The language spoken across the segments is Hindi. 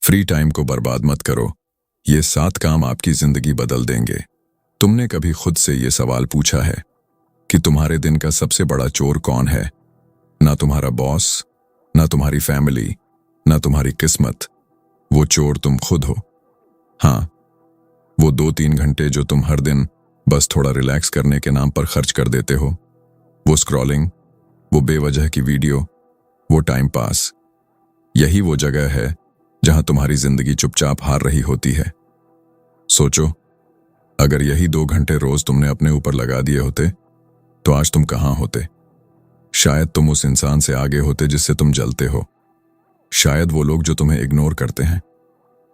फ्री टाइम को बर्बाद मत करो। ये 7 काम आपकी जिंदगी बदल देंगे। तुमने कभी खुद से ये सवाल पूछा है कि तुम्हारे दिन का सबसे बड़ा चोर कौन है? ना तुम्हारा बॉस, ना तुम्हारी फैमिली, ना तुम्हारी किस्मत। वो चोर तुम खुद हो। हाँ, वो 2-3 घंटे जो तुम हर दिन बस थोड़ा रिलैक्स करने के नाम पर खर्च कर देते हो। वो स्क्रॉलिंग, वो बेवजह की वीडियो, वो टाइम पास। यही वो जगह है जहां तुम्हारी जिंदगी चुपचाप हार रही होती है। सोचो, अगर यही 2 घंटे रोज तुमने अपने ऊपर लगा दिए होते तो आज तुम कहां होते? शायद तुम उस इंसान से आगे होते जिससे तुम जलते हो। शायद वो लोग जो तुम्हें इग्नोर करते हैं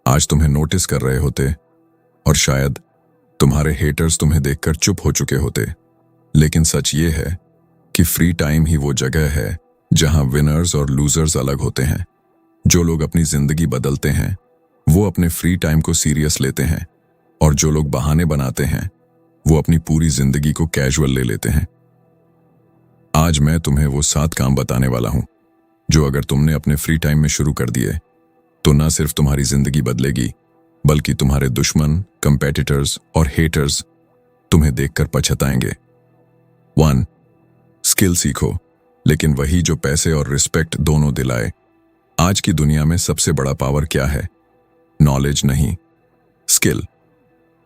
आज तुम्हें नोटिस कर रहे होते, और शायद तुम्हारे हेटर्स तुम्हें देखकर चुप हो चुके होते। लेकिन सच ये है कि फ्री टाइम ही वो जगह है जहां विनर्स और लूजर्स अलग होते हैं। जो लोग अपनी जिंदगी बदलते हैं वो अपने फ्री टाइम को सीरियस लेते हैं, और जो लोग बहाने बनाते हैं वो अपनी पूरी जिंदगी को कैजुअल ले लेते हैं। आज मैं तुम्हें वो 7 काम बताने वाला हूं जो अगर तुमने अपने फ्री टाइम में शुरू कर दिए तो ना सिर्फ तुम्हारी जिंदगी बदलेगी, बल्कि तुम्हारे दुश्मन, कंपेटिटर्स और हेटर्स तुम्हें देखकर पछताएंगे। 1. स्किल सीखो, लेकिन वही जो पैसे और रिस्पेक्ट दोनों दिलाए। आज की दुनिया में सबसे बड़ा पावर क्या है? नॉलेज नहीं, स्किल।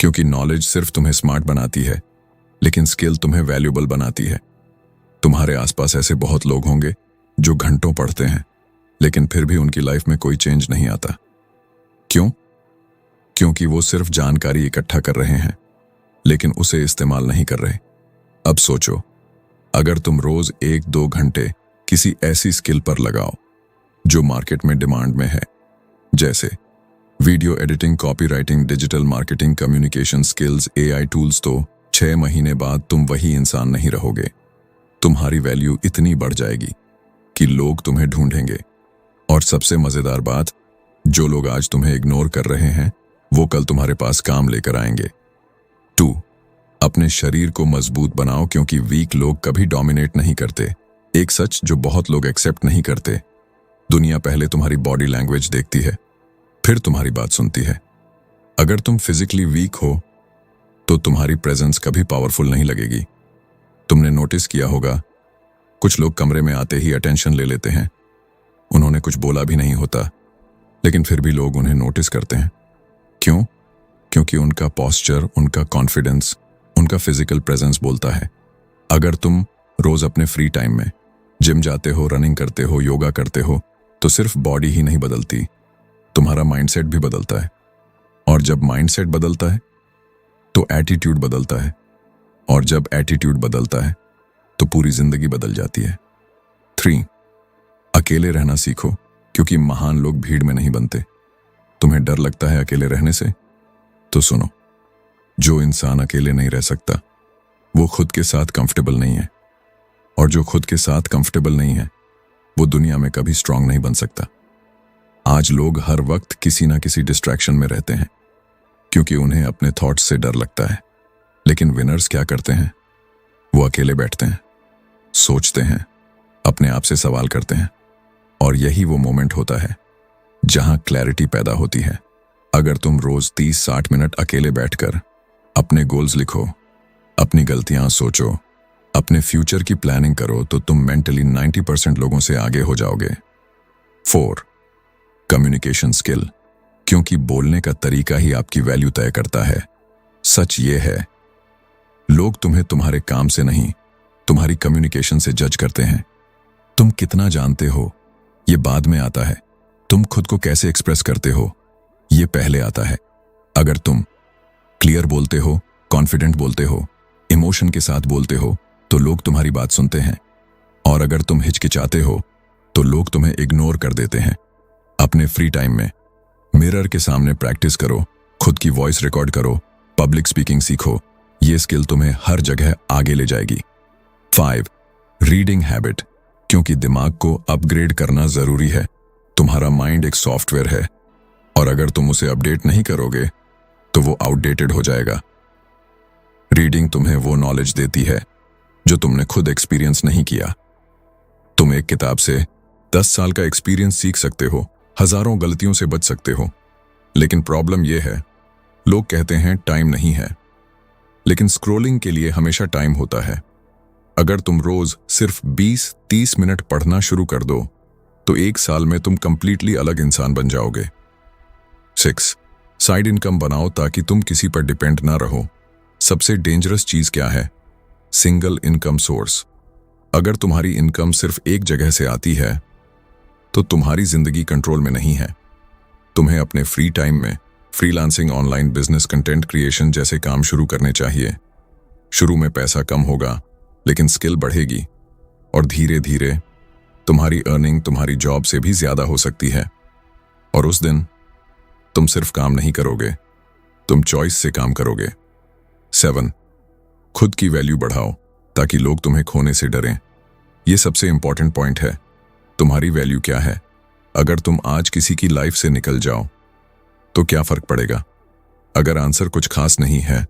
क्योंकि नॉलेज सिर्फ तुम्हें स्मार्ट बनाती है, लेकिन स्किल तुम्हें वैल्यूएबल बनाती है। तुम्हारे आसपास ऐसे बहुत लोग होंगे जो घंटों पढ़ते हैं, लेकिन फिर भी उनकी लाइफ में कोई चेंज नहीं आता। क्यों? क्योंकि वो सिर्फ जानकारी इकट्ठा कर रहे हैं, लेकिन उसे इस्तेमाल नहीं कर रहे। अब सोचो, अगर तुम रोज 1-2 घंटे किसी ऐसी स्किल पर लगाओ जो मार्केट में डिमांड में है, जैसे video editing, copywriting, digital marketing, communication skills, AI tools, तो 6 महीने बाद तुम वही इंसान नहीं रहोगे। तुम्हारी वैल्यू इतनी बढ़ जाएगी कि लोग तुम्हें ढूंढेंगे। और सबसे मजेदार बात, जो लोग आज तुम्हें इग्नोर कर रहे हैं वो कल तुम्हारे पास काम लेकर आएंगे। 2. अपने शरीर को मजबूत बनाओ, क्योंकि वीक लोग कभी डोमिनेट नहीं करते। एक सच जो बहुत लोग एक्सेप्ट नहीं करते, दुनिया पहले तुम्हारी बॉडी लैंग्वेज देखती है, फिर तुम्हारी बात सुनती है। अगर तुम फिजिकली वीक हो तो तुम्हारी प्रेजेंस कभी पावरफुल नहीं लगेगी। तुमने नोटिस किया होगा, कुछ लोग कमरे में आते ही अटेंशन ले लेते हैं। उन्होंने कुछ बोला भी नहीं होता, लेकिन फिर भी लोग उन्हें नोटिस करते हैं। क्यों? क्योंकि उनका पोस्चर, उनका कॉन्फिडेंस, उनका फिजिकल प्रेजेंस बोलता है। अगर तुम रोज अपने फ्री टाइम में जिम जाते हो, रनिंग करते हो, योगा करते हो, तो सिर्फ बॉडी ही नहीं बदलती, तुम्हारा माइंडसेट भी बदलता है। और जब माइंडसेट बदलता है तो एटीट्यूड बदलता है, और जब एटीट्यूड बदलता है तो पूरी जिंदगी बदल जाती है। 3. अकेले रहना सीखो, क्योंकि महान लोग भीड़ में नहीं बनते। तुम्हें डर लगता है अकेले रहने से? तो सुनो, जो इंसान अकेले नहीं रह सकता वो खुद के साथ कंफर्टेबल नहीं है, और जो खुद के साथ कंफर्टेबल नहीं है वो दुनिया में कभी स्ट्रांग नहीं बन सकता। आज लोग हर वक्त किसी ना किसी डिस्ट्रैक्शन में रहते हैं, क्योंकि उन्हें अपने थॉट्स से डर लगता है। लेकिन विनर्स क्या करते हैं? वो अकेले बैठते हैं, सोचते हैं, अपने आप से सवाल करते हैं, और यही वो मोमेंट होता है जहां क्लैरिटी पैदा होती है। अगर तुम रोज 30-60 मिनट अकेले बैठकर अपने गोल्स लिखो, अपनी गलतियां सोचो, अपने फ्यूचर की प्लानिंग करो, तो तुम मेंटली 90% लोगों से आगे हो जाओगे। 4. कम्युनिकेशन स्किल, क्योंकि बोलने का तरीका ही आपकी वैल्यू तय करता है। सच ये है, लोग तुम्हें तुम्हारे काम से नहीं, तुम्हारी कम्युनिकेशन से जज करते हैं। तुम कितना जानते हो ये बाद में आता है, तुम खुद को कैसे एक्सप्रेस करते हो ये पहले आता है। अगर तुम क्लियर बोलते हो, कॉन्फिडेंट बोलते हो, इमोशन के साथ बोलते हो, तो लोग तुम्हारी बात सुनते हैं। और अगर तुम हिचकिचाते हो तो लोग तुम्हें इग्नोर कर देते हैं। अपने फ्री टाइम में मिरर के सामने प्रैक्टिस करो, खुद की वॉइस रिकॉर्ड करो, पब्लिक स्पीकिंग सीखो। ये स्किल तुम्हें हर जगह आगे ले जाएगी। 5. रीडिंग हैबिट, क्योंकि दिमाग को अपग्रेड करना जरूरी है। तुम्हारा माइंड एक सॉफ्टवेयर है, और अगर तुम उसे अपडेट नहीं करोगे तो वो आउटडेटेड हो जाएगा। रीडिंग तुम्हें वो नॉलेज देती है जो तुमने खुद एक्सपीरियंस नहीं किया। तुम एक किताब से 10 साल का एक्सपीरियंस सीख सकते हो, हजारों गलतियों से बच सकते हो। लेकिन प्रॉब्लम यह है, लोग कहते हैं टाइम नहीं है, लेकिन स्क्रोलिंग के लिए हमेशा टाइम होता है। अगर तुम रोज सिर्फ 20-30 मिनट पढ़ना शुरू कर दो तो 1 साल में तुम कंप्लीटली अलग इंसान बन जाओगे। 6. साइड इनकम बनाओ ताकि तुम किसी पर डिपेंड ना रहो। सबसे डेंजरस चीज क्या है? Single income source. अगर तुम्हारी इनकम सिर्फ एक जगह से आती है तो तुम्हारी जिंदगी कंट्रोल में नहीं है। तुम्हें अपने फ्री टाइम में freelancing, online business, content creation जैसे काम शुरू करने चाहिए। शुरू में पैसा कम होगा, लेकिन स्किल बढ़ेगी और धीरे धीरे तुम्हारी अर्निंग तुम्हारी जॉब से भी ज्यादा हो सकती है। और उस दिन तुम सिर्फ काम नहीं करोगे, तुम चॉइस से काम करोगे। 7. खुद की वैल्यू बढ़ाओ ताकि लोग तुम्हें खोने से डरें। यह सबसे इंपॉर्टेंट पॉइंट है। तुम्हारी वैल्यू क्या है? अगर तुम आज किसी की लाइफ से निकल जाओ तो क्या फर्क पड़ेगा? अगर आंसर कुछ खास नहीं है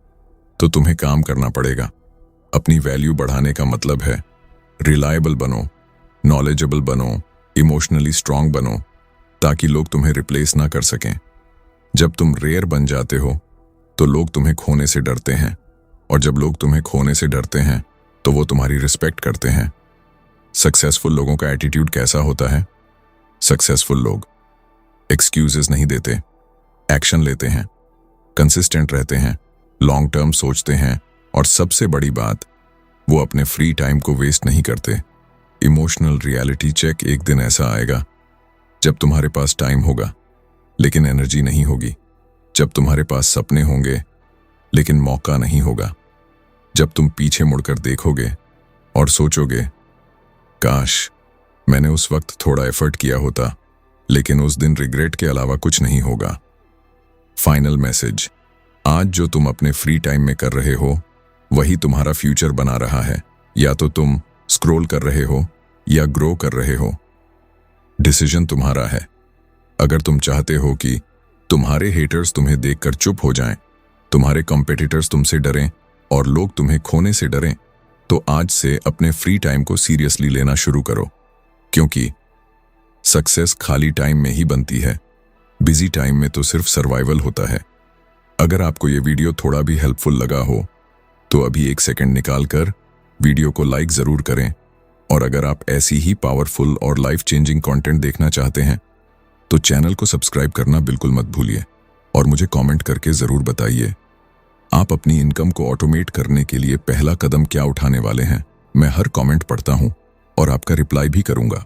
तो तुम्हें काम करना पड़ेगा। अपनी वैल्यू बढ़ाने का मतलब है रिलायबल बनो, नॉलेजेबल बनो, इमोशनली स्ट्रांग बनो, ताकि लोग तुम्हें रिप्लेस ना कर सकें। जब तुम रेयर बन जाते हो तो लोग तुम्हें खोने से डरते हैं, और जब लोग तुम्हें खोने से डरते हैं तो वो तुम्हारी रिस्पेक्ट करते हैं। सक्सेसफुल लोगों का एटीट्यूड कैसा होता है? सक्सेसफुल लोग एक्सक्यूजेस नहीं देते, एक्शन लेते हैं, कंसिस्टेंट रहते हैं, लॉन्ग टर्म सोचते हैं, और सबसे बड़ी बात, वो अपने फ्री टाइम को वेस्ट नहीं करते। Emotional reality check. एक दिन ऐसा आएगा जब तुम्हारे पास टाइम होगा लेकिन एनर्जी नहीं होगी, जब तुम्हारे पास सपने होंगे लेकिन मौका नहीं होगा, जब तुम पीछे मुड़कर देखोगे और सोचोगे काश मैंने उस वक्त थोड़ा एफर्ट किया होता, लेकिन उस दिन रिग्रेट के अलावा कुछ नहीं होगा। फाइनल मैसेज, आज जो तुम अपने फ्री टाइम में कर रहे हो वही तुम्हारा फ्यूचर बना रहा है। या तो तुम स्क्रॉल कर रहे हो या ग्रो कर रहे हो। डिसीजन तुम्हारा है। अगर तुम चाहते हो कि तुम्हारे हेटर्स तुम्हें देखकर चुप हो जाएं, तुम्हारे कॉम्पिटिटर्स तुमसे डरें और लोग तुम्हें खोने से डरें, तो आज से अपने फ्री टाइम को सीरियसली लेना शुरू करो, क्योंकि सक्सेस खाली टाइम में ही बनती है। बिजी टाइम में तो सिर्फ सर्वाइवल होता है। अगर आपको ये वीडियो थोड़ा भी हेल्पफुल लगा हो तो अभी 1 सेकंड निकालकर वीडियो को लाइक जरूर करें, और अगर आप ऐसी ही पावरफुल और लाइफ चेंजिंग कंटेंट देखना चाहते हैं तो चैनल को सब्सक्राइब करना बिल्कुल मत भूलिए, और मुझे कमेंट करके जरूर बताइए आप अपनी इनकम को ऑटोमेट करने के लिए पहला कदम क्या उठाने वाले हैं। मैं हर कमेंट पढ़ता हूं और आपका रिप्लाई भी करूंगा।